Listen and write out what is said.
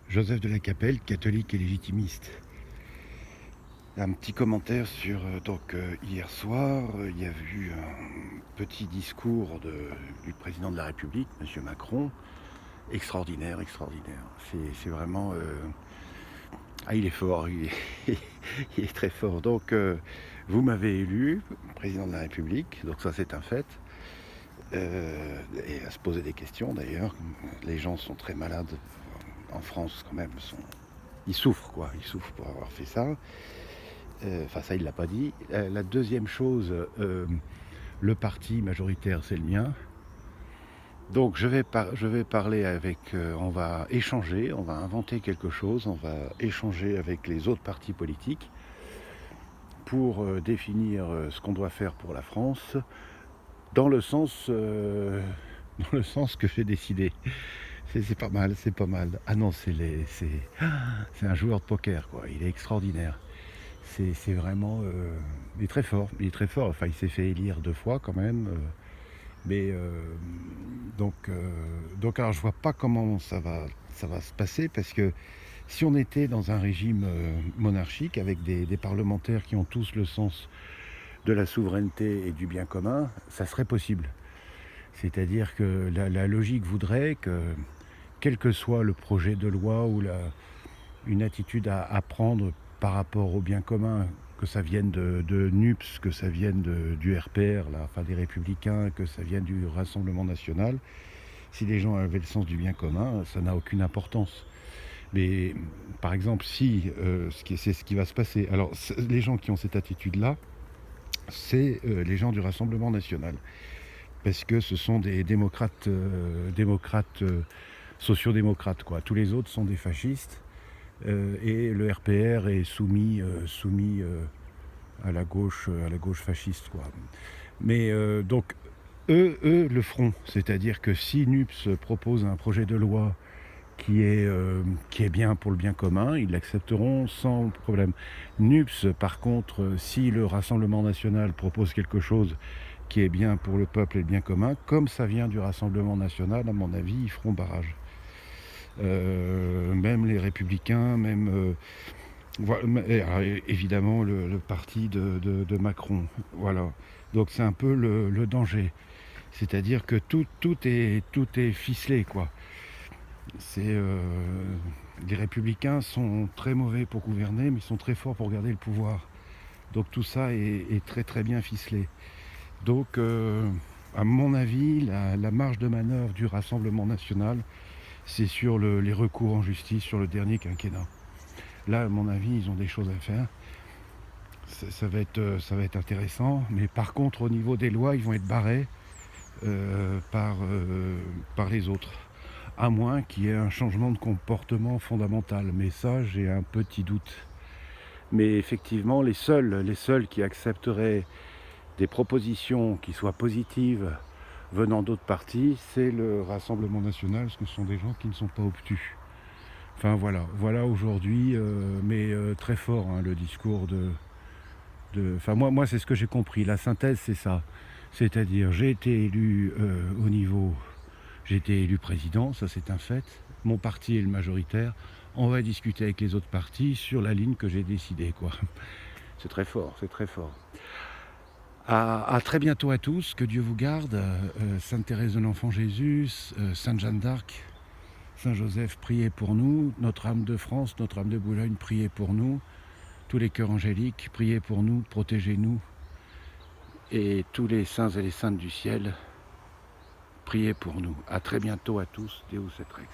Joseph de la Capelle, catholique et légitimiste. Un petit commentaire sur hier soir, il y a eu un petit discours du président de la République, M. Macron, extraordinaire. C'est vraiment... il est fort, il est très fort. Donc, vous m'avez élu président de la République, donc ça c'est un fait. Et à se poser des questions d'ailleurs. Les gens sont très malades en France quand même. Ils souffrent pour avoir fait ça. Enfin, ça, il ne l'a pas dit. La deuxième chose, le parti majoritaire, c'est le mien. Donc, je vais parler avec... on va échanger, on va inventer quelque chose, on va échanger avec les autres partis politiques pour définir ce qu'on doit faire pour la France dans le sens que j'ai décidé. C'est pas mal, c'est pas mal. Ah non, c'est un joueur de poker, quoi. Il est extraordinaire. C'est vraiment... il est très fort, Enfin, il s'est fait élire 2 fois quand même. Mais donc alors je vois pas comment ça va se passer, parce que si on était dans un régime monarchique avec des parlementaires qui ont tous le sens de la souveraineté et du bien commun, ça serait possible. C'est-à-dire que la logique voudrait que, quel que soit le projet de loi ou une attitude à prendre par rapport au bien commun, que ça vienne de NUPS, que ça vienne du RPR, là, enfin des Républicains, que ça vienne du Rassemblement National, si les gens avaient le sens du bien commun, ça n'a aucune importance. Mais par exemple, si c'est ce qui va se passer, alors les gens qui ont cette attitude-là, c'est les gens du Rassemblement National, parce que ce sont des démocrates, sociodémocrates, quoi. Tous les autres sont des fascistes. Et le RPR est soumis à la gauche fasciste, quoi. Mais donc eux le feront, c'est-à-dire que si NUPS propose un projet de loi qui est bien pour le bien commun, ils l'accepteront sans problème. NUPS, par contre, si le Rassemblement National propose quelque chose qui est bien pour le peuple et le bien commun, comme ça vient du Rassemblement National, à mon avis, ils feront barrage. Même les Républicains, même évidemment le parti de Macron. Voilà. Donc c'est un peu le danger. C'est-à-dire que tout est ficelé, quoi. Les Républicains sont très mauvais pour gouverner, mais ils sont très forts pour garder le pouvoir. Donc tout ça est très très bien ficelé. Donc, à mon avis, la marge de manœuvre du Rassemblement National, c'est sur les recours en justice sur le dernier quinquennat. Là, à mon avis, ils ont des choses à faire. Ça va être intéressant. Mais par contre, au niveau des lois, ils vont être barrés par les autres. À moins qu'il y ait un changement de comportement fondamental. Mais ça, j'ai un petit doute. Mais effectivement, les seuls qui accepteraient des propositions qui soient positives venant d'autres partis, c'est le Rassemblement National, parce que ce sont des gens qui ne sont pas obtus. Enfin voilà aujourd'hui, mais très fort, hein, le discours Enfin moi c'est ce que j'ai compris. La synthèse, c'est ça. C'est-à-dire, j'ai été élu j'ai été élu président, ça c'est un fait. Mon parti est le majoritaire. On va discuter avec les autres partis sur la ligne que j'ai décidée, quoi. C'est très fort, c'est très fort. À très bientôt à tous, que Dieu vous garde. Sainte Thérèse de l'Enfant Jésus, Sainte Jeanne d'Arc, Saint Joseph, priez pour nous. Notre âme de France, notre âme de Boulogne, priez pour nous. Tous les cœurs angéliques, priez pour nous, protégez-nous. Et tous les saints et les saintes du ciel, priez pour nous. À très bientôt à tous. Deus et Rex.